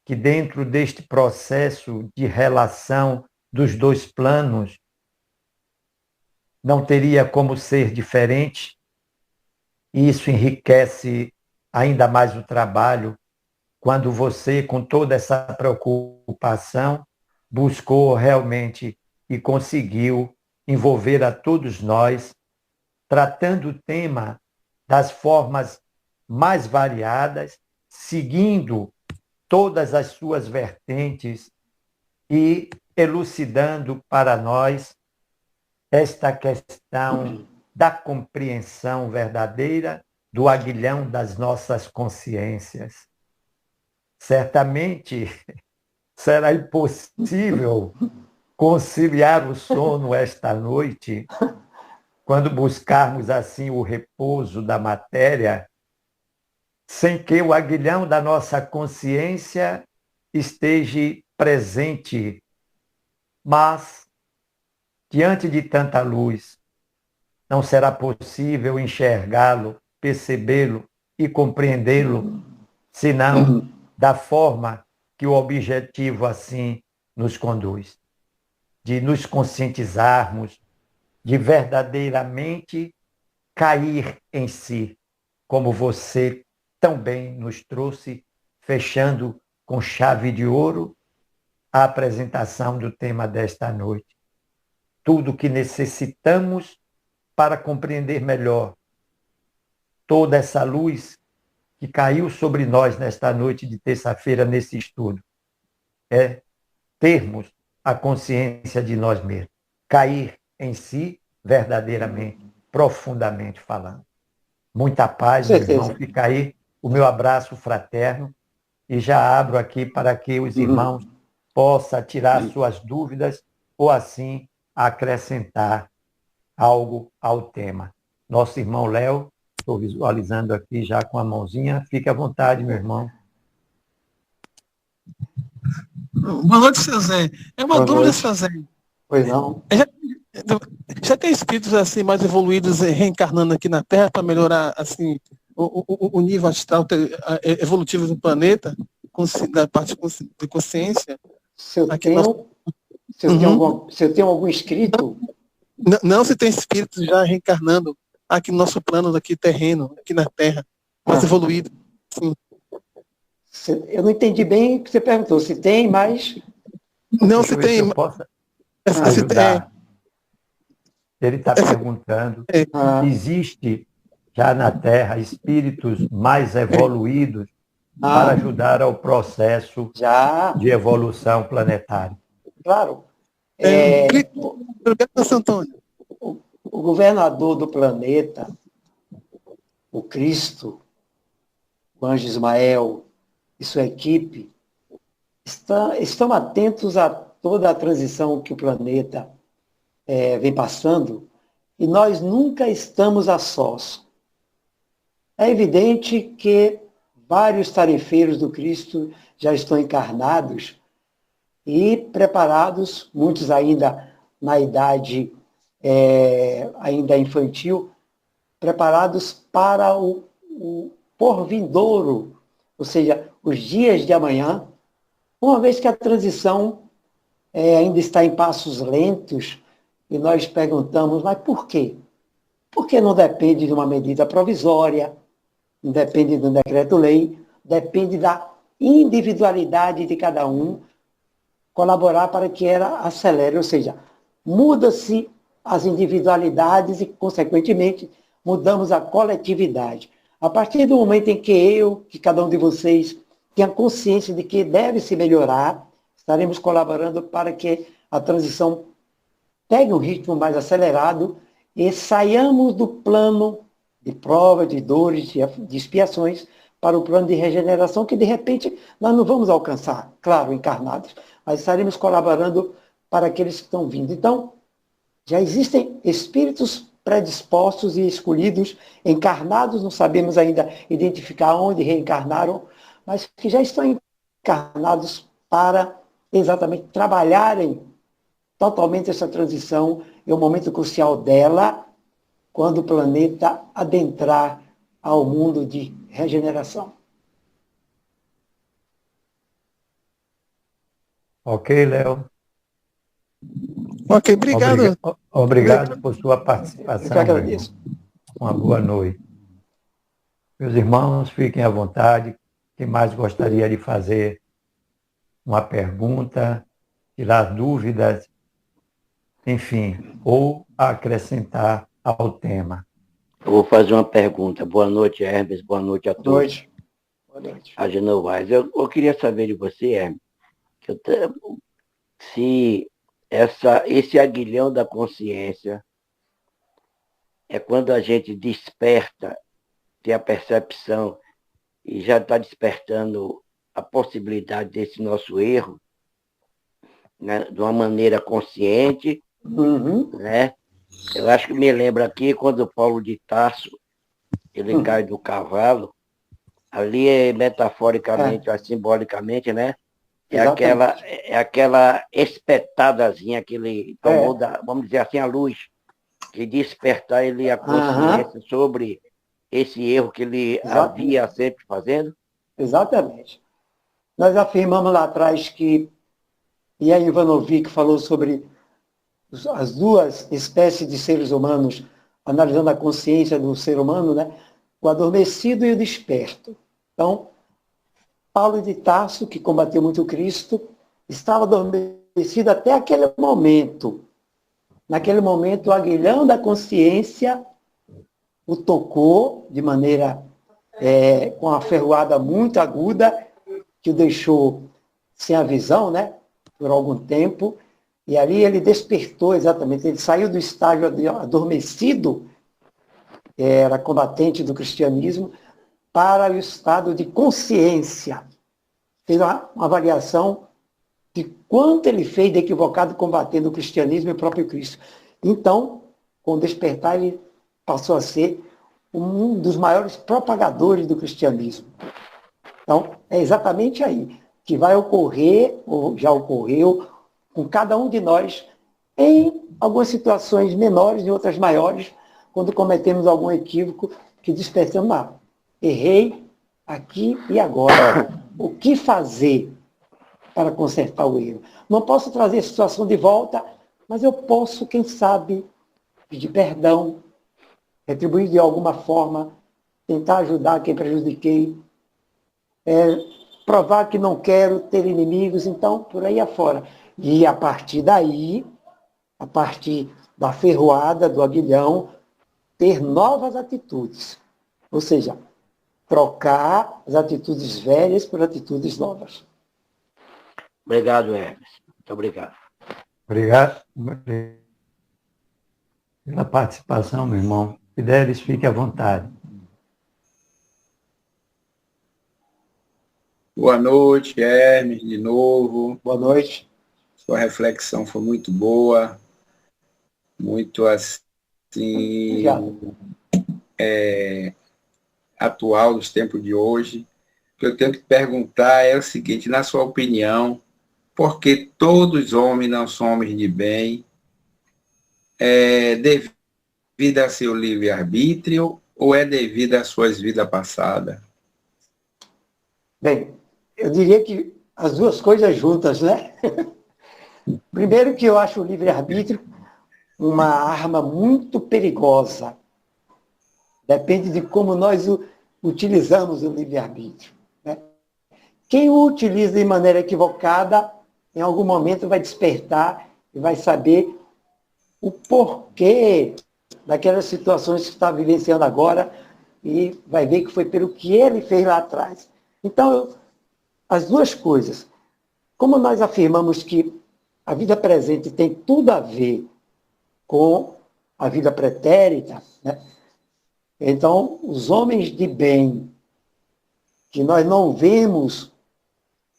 que dentro deste processo de relação dos dois planos não teria como ser diferente, e isso enriquece ainda mais o trabalho quando você, com toda essa preocupação, buscou realmente e conseguiu envolver a todos nós, tratando o tema das formas mais variadas, seguindo todas as suas vertentes e elucidando para nós esta questão da compreensão verdadeira do aguilhão das nossas consciências. Certamente será impossível conciliar o sono esta noite quando buscarmos assim o repouso da matéria, sem que o aguilhão da nossa consciência esteja presente. Mas, diante de tanta luz, não será possível enxergá-lo, percebê-lo e compreendê-lo, senão da forma que o objetivo assim nos conduz, de nos conscientizarmos, de verdadeiramente cair em si, como você tão bem nos trouxe, fechando com chave de ouro a apresentação do tema desta noite. tudo que necessitamos para compreender melhor toda essa luz que caiu sobre nós nesta noite de terça-feira nesse estudo. É termos a consciência de nós mesmos, cair em si verdadeiramente, profundamente falando. Muita paz, meu irmão. Fica aí o meu abraço fraterno e já abro aqui para que os irmãos possam tirar suas dúvidas ou assim acrescentar algo ao tema. Nosso irmão Léo, estou visualizando aqui já com a mãozinha. Fique à vontade, meu irmão. Boa noite, seu Zé. É uma dúvida, seu Zé. Pois não. Já tem espíritos assim mais evoluídos reencarnando aqui na Terra para melhorar assim o nível astral evolutivo do planeta, da parte de consciência? Se eu tenho algum escrito? Não, se tem espíritos já reencarnando aqui no nosso plano daqui terreno, aqui na Terra, mais evoluído. Sim. Eu não entendi bem o que você perguntou. Se tem, mas... Não, se tem... Eu posso ajudar. Ele está perguntando, existe já na Terra espíritos mais evoluídos para ajudar ao processo de evolução planetária? Claro. Antônio. O governador do planeta, o Cristo, o Anjo Ismael e sua equipe, estão atentos a toda a transição que o planeta vem passando, e nós nunca estamos a sós. É evidente que vários tarefeiros do Cristo já estão encarnados e preparados, muitos ainda na idade ainda infantil, preparados para o porvindouro, ou seja, os dias de amanhã, uma vez que a transição ainda está em passos lentos, e nós perguntamos, mas por quê? Porque não depende de uma medida provisória, não depende de um decreto-lei, depende da individualidade de cada um colaborar para que ela acelere, ou seja, muda-se as individualidades e, consequentemente, mudamos a coletividade. A partir do momento em que cada um de vocês tenha consciência de que deve se melhorar, estaremos colaborando para que a transição pegue um ritmo mais acelerado e saiamos do plano de prova, de dores, de expiações, para o plano de regeneração, que de repente nós não vamos alcançar, claro, encarnados, mas estaremos colaborando para aqueles que estão vindo. Então, já existem espíritos predispostos e escolhidos, encarnados, não sabemos ainda identificar onde reencarnaram, mas que já estão encarnados para exatamente trabalharem totalmente essa transição. É o momento crucial dela, quando o planeta adentrar ao mundo de regeneração. Ok, Léo. Ok, obrigado. Obrigado por sua participação. Eu que agradeço. Uma boa noite. Meus irmãos, fiquem à vontade. Quem mais gostaria de fazer uma pergunta, tirar dúvidas, enfim, ou acrescentar ao tema? Eu vou fazer uma pergunta. Boa noite, Hermes. Boa noite a todos. Boa noite. Boa noite. A Genovaes. Eu queria saber de você, Hermes, se esse aguilhão da consciência é quando a gente desperta, tem a percepção e já está despertando a possibilidade desse nosso erro, né, de uma maneira consciente, né? Eu acho que me lembra aqui quando Paulo de Tarso, ele cai do cavalo, ali é metaforicamente, simbolicamente, né? É aquela espetadazinha que ele tomou, vamos dizer assim, a luz, que despertar ele a consciência sobre esse erro que ele havia sempre fazendo. Exatamente. Nós afirmamos lá atrás que Ian Ivanovic falou sobre as duas espécies de seres humanos, analisando a consciência do ser humano, né? O adormecido e o desperto. Então, Paulo de Tarso, que combateu muito Cristo, estava adormecido até aquele momento. Naquele momento, o aguilhão da consciência o tocou de maneira com uma ferroada muito aguda, que o deixou sem a visão, né, por algum tempo, e ali ele despertou exatamente, ele saiu do estágio adormecido, era combatente do cristianismo, para o estado de consciência. Fez uma avaliação de quanto ele fez de equivocado combatendo o cristianismo e o próprio Cristo. Então, com o despertar, ele passou a ser um dos maiores propagadores do cristianismo. Então, é exatamente aí que vai ocorrer, ou já ocorreu, com cada um de nós, em algumas situações menores e outras maiores, quando cometemos algum equívoco que despertamos, errei aqui e agora. O que fazer para consertar o erro? Não posso trazer a situação de volta, mas eu posso, quem sabe, pedir perdão, retribuir de alguma forma, tentar ajudar quem prejudiquei, provar que não quero ter inimigos, então, por aí afora. E a partir daí, a partir da ferroada, do aguilhão, ter novas atitudes. Ou seja, trocar as atitudes velhas por atitudes novas. Obrigado, Hermes. Muito obrigado. Obrigado pela participação, meu irmão. Fidelis, fique à vontade. Boa noite, Hermes, de novo. Boa noite. Sua reflexão foi muito boa, muito assim, atual dos tempos de hoje. O que eu tenho que perguntar é o seguinte, na sua opinião, por que todos os homens não são homens de bem? Devido a seu livre-arbítrio ou é devido às suas vidas passadas? Bem, eu diria que as duas coisas juntas, né? Primeiro que eu acho o livre-arbítrio uma arma muito perigosa. Depende de como nós utilizamos o livre-arbítrio, né? Quem o utiliza de maneira equivocada, em algum momento vai despertar e vai saber o porquê daquelas situações que está vivenciando agora e vai ver que foi pelo que ele fez lá atrás. Então, as duas coisas. Como nós afirmamos que a vida presente tem tudo a ver com a vida pretérita, né? Então, os homens de bem, que nós não vemos,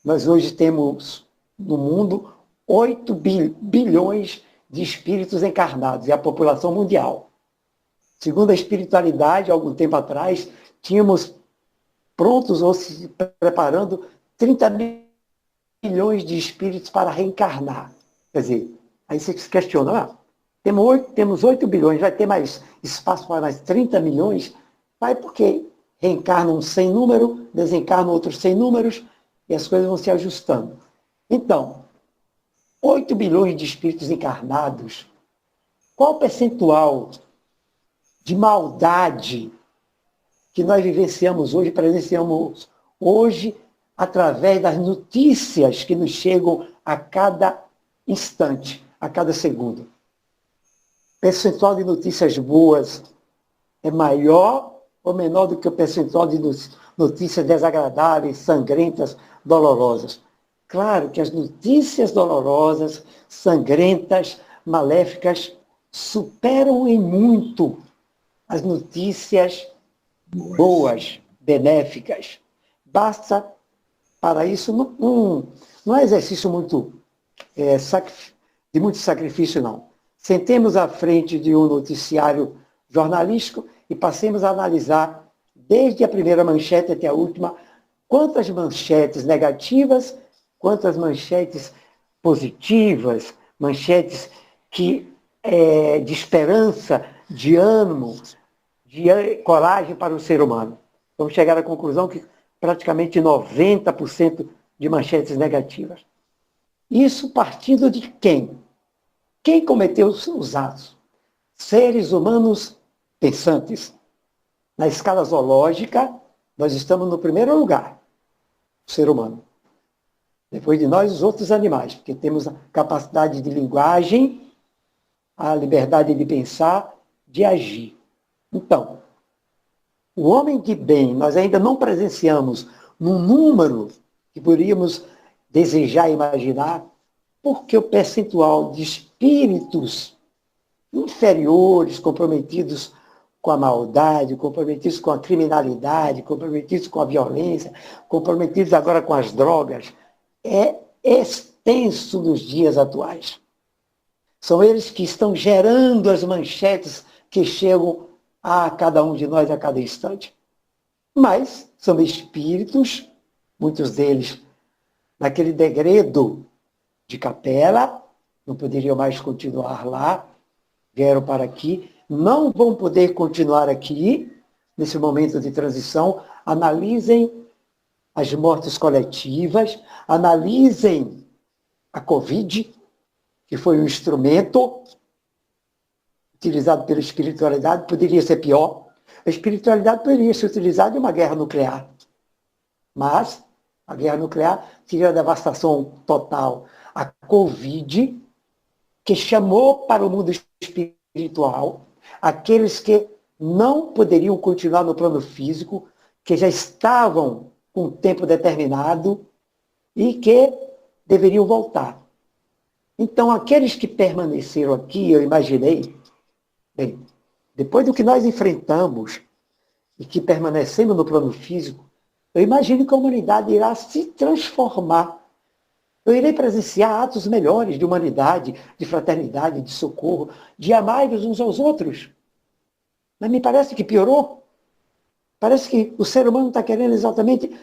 nós hoje temos no mundo 8 bilhões de espíritos encarnados, é a população mundial. Segundo a espiritualidade, há algum tempo atrás, tínhamos prontos ou se preparando 30 milhões de espíritos para reencarnar. Quer dizer, aí você se questiona, temos 8 bilhões, vai ter mais espaço para mais 30 milhões? Vai porque reencarnam sem número, desencarnam outros sem números, e as coisas vão se ajustando. Então, 8 bilhões de espíritos encarnados, qual o percentual de maldade que nós vivenciamos hoje, presenciamos hoje, através das notícias que nos chegam a cada instante, a cada segundo? O percentual de notícias boas é maior ou menor do que o percentual de notícias desagradáveis, sangrentas, dolorosas? Claro que as notícias dolorosas, sangrentas, maléficas, superam em muito as notícias boas, benéficas. Basta, para isso, não é exercício de muito sacrifício, não. Sentemos à frente de um noticiário jornalístico e passemos a analisar, desde a primeira manchete até a última, quantas manchetes negativas, quantas manchetes positivas, manchetes de esperança, de ânimo, de coragem para o ser humano. Vamos chegar à conclusão que praticamente 90% de manchetes negativas. Isso partindo de quem? Quem cometeu os atos? Seres humanos pensantes. Na escala zoológica, nós estamos no primeiro lugar, o ser humano. Depois de nós, os outros animais, porque temos a capacidade de linguagem, a liberdade de pensar, de agir. Então, o homem de bem, nós ainda não presenciamos num número que poderíamos desejar imaginar, porque o percentual de espíritos inferiores, comprometidos com a maldade, comprometidos com a criminalidade, comprometidos com a violência, comprometidos agora com as drogas, é extenso nos dias atuais. São eles que estão gerando as manchetes que chegam a cada um de nós a cada instante. Mas são espíritos, muitos deles naquele degredo de capela, não poderiam mais continuar lá, vieram para aqui, não vão poder continuar aqui, nesse momento de transição. Analisem as mortes coletivas, analisem a Covid, que foi um instrumento utilizado pela espiritualidade, poderia ser pior. A espiritualidade poderia ser utilizada em uma guerra nuclear. Mas a guerra nuclear seria a devastação total. A Covid, que chamou para o mundo espiritual aqueles que não poderiam continuar no plano físico, que já estavam com um tempo determinado e que deveriam voltar. Então, aqueles que permaneceram aqui, eu imaginei, bem, depois do que nós enfrentamos e que permanecemos no plano físico, eu imagino que a humanidade irá se transformar. Eu irei presenciar atos melhores de humanidade, de fraternidade, de socorro, de amar uns aos outros. Mas me parece que piorou. Parece que o ser humano está querendo exatamente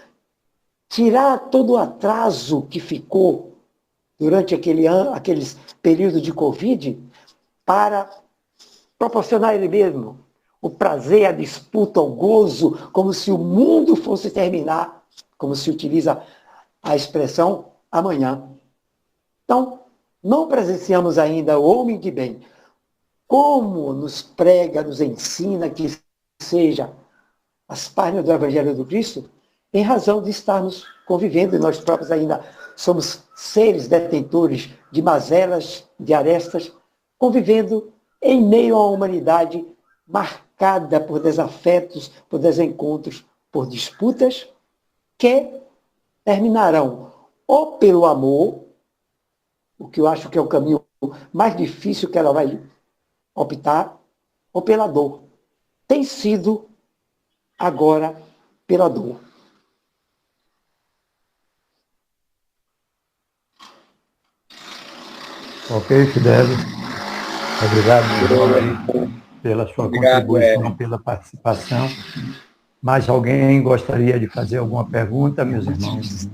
tirar todo o atraso que ficou durante aqueles períodos de Covid para proporcionar ele mesmo o prazer, a disputa, o gozo, como se o mundo fosse terminar, como se utiliza a expressão amanhã. Então, não presenciamos ainda o homem de bem. Como nos prega, nos ensina que seja as páginas do Evangelho do Cristo, em razão de estarmos convivendo, e nós próprios ainda somos seres detentores de mazelas, de arestas, convivendo em meio a uma humanidade marcada por desafetos, por desencontros, por disputas, que terminarão ou pelo amor, o que eu acho que é o caminho mais difícil que ela vai optar, ou pela dor. Tem sido agora pela dor. Ok, Fidelis. Obrigado, meu irmão, aí, pela sua contribuição, pela participação. Mais alguém gostaria de fazer alguma pergunta, meus irmãos?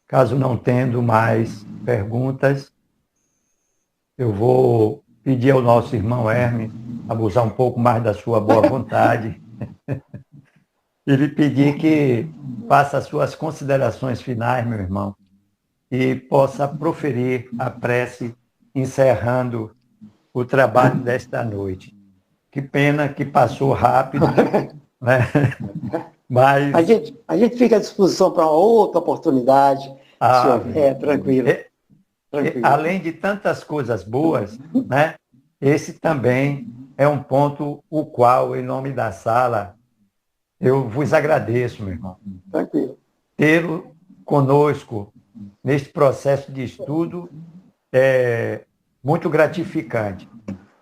Caso não tendo mais perguntas, eu vou pedir ao nosso irmão Hermes abusar um pouco mais da sua boa vontade e lhe pedir que faça as suas considerações finais, meu irmão, e possa proferir a prece encerrando o trabalho desta noite. Que pena que passou rápido, né? Mas a gente fica à disposição para uma outra oportunidade, se houver, tranquilo. Além de tantas coisas boas, né? Esse também é um ponto o qual, em nome da sala, eu vos agradeço, meu irmão. Tranquilo. Tê-lo conosco neste processo de estudo é muito gratificante.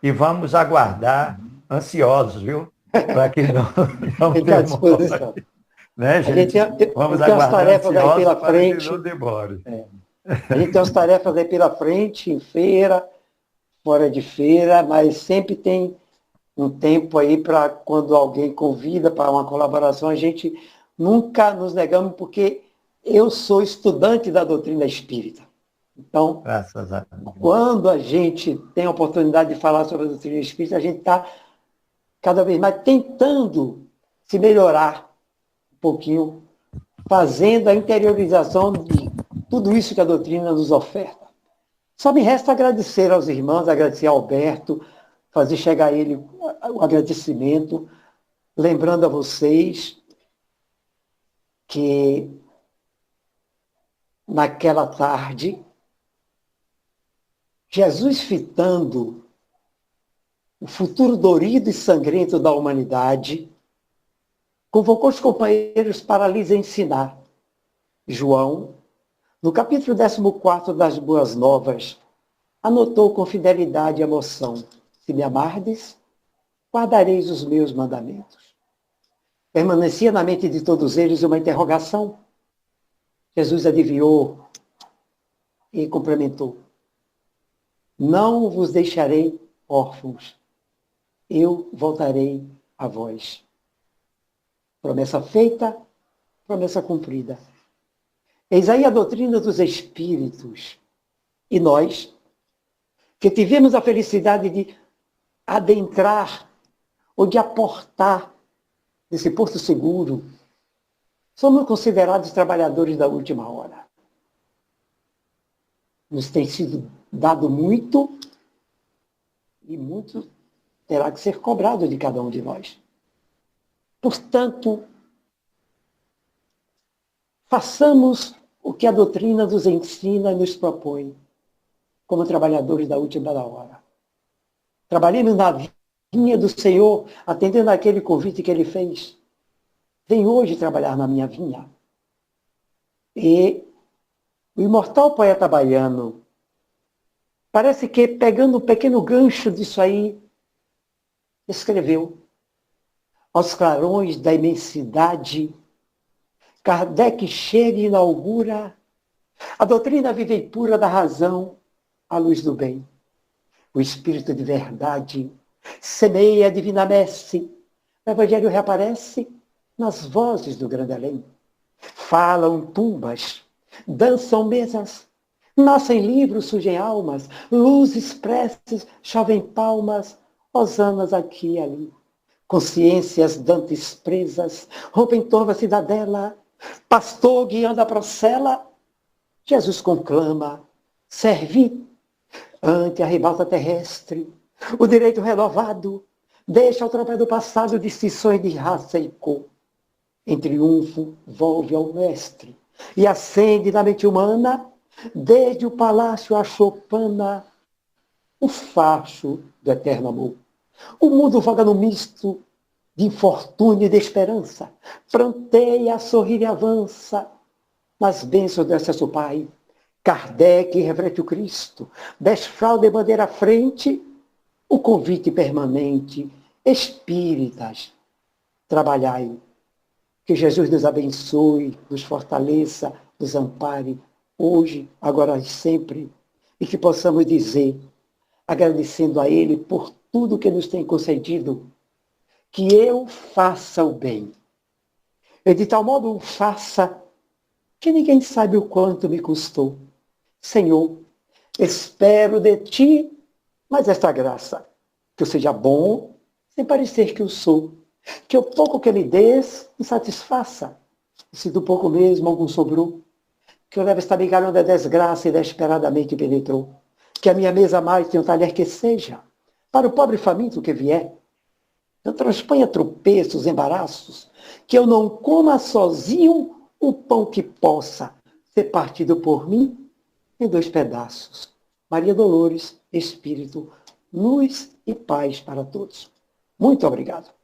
E vamos aguardar, ansiosos, viu? Para que não demore. Né, gente? Vamos aguardar tarefas aí pela frente. Que não demore. A gente tem umas tarefas aí pela frente, em feira, fora de feira, mas sempre tem um tempo aí para quando alguém convida para uma colaboração, a gente nunca nos negamos, porque eu sou estudante da doutrina espírita. Então, graças a Deus, quando a gente tem a oportunidade de falar sobre a doutrina espírita, a gente está cada vez mais tentando se melhorar um pouquinho, fazendo a interiorização de tudo isso que a doutrina nos oferta. Só me resta agradecer aos irmãos, agradecer ao Alberto, fazer chegar a ele o agradecimento, lembrando a vocês que naquela tarde Jesus, fitando o futuro dorido e sangrento da humanidade, convocou os companheiros para lhes ensinar. João, no capítulo 14 das Boas Novas, anotou com fidelidade e emoção: se me amardes, guardareis os meus mandamentos. Permanecia na mente de todos eles uma interrogação. Jesus adivinhou e complementou: não vos deixarei órfãos, eu voltarei a vós. Promessa feita, promessa cumprida. Eis aí a doutrina dos Espíritos. E nós, que tivemos a felicidade de adentrar ou de aportar nesse porto seguro, somos considerados trabalhadores da última hora. Nos tem sido dado muito e muito terá que ser cobrado de cada um de nós. Portanto, façamos o que a doutrina nos ensina e nos propõe, como trabalhadores da última hora. Trabalhemos na vinha do Senhor, atendendo àquele convite que Ele fez. Vem hoje trabalhar na minha vinha. E o imortal poeta baiano, parece que, pegando um pequeno gancho disso aí, escreveu: aos clarões da imensidade, Kardec chega e inaugura a doutrina viva e pura da razão à luz do bem. O Espírito de verdade semeia a divina messe. O Evangelho reaparece nas vozes do grande além. Falam tumbas, dançam mesas, nascem livros, surgem almas, luzes, preces, chovem palmas, hosanas aqui e ali. Consciências dantes presas, rompem torva a cidadela, pastor guiando a procela, Jesus conclama: servi ante a ribalta terrestre, o direito renovado, deixa ao tropé do passado distinções de raça e cor. Em triunfo, volve ao mestre e acende na mente humana, desde o palácio à chopana, o facho do eterno amor. O mundo voga no misto de infortúnio e de esperança, pranteia, sorrir e avança nas bênçãos do excesso Pai. Kardec reflete o Cristo, desfralda e bandeira à frente, o convite permanente: espíritas, trabalhai. Que Jesus nos abençoe, nos fortaleça, nos ampare, hoje, agora e sempre, e que possamos dizer, agradecendo a Ele por tudo que nos tem concedido, que eu faça o bem. E de tal modo o faça que ninguém sabe o quanto me custou. Senhor, espero de Ti mais esta graça, que eu seja bom, sem parecer que eu sou, que o pouco que me des me satisfaça, e se do pouco mesmo algum sobrou, que eu leve esta migalhão da desgraça inesperadamente penetrou, que a minha mesa mais tenha um talher que seja, para o pobre faminto que vier, eu transponha tropeços, embaraços, que eu não coma sozinho o pão que possa ser partido por mim em 2 pedaços. Maria Dolores, Espírito, luz e paz para todos. Muito obrigado.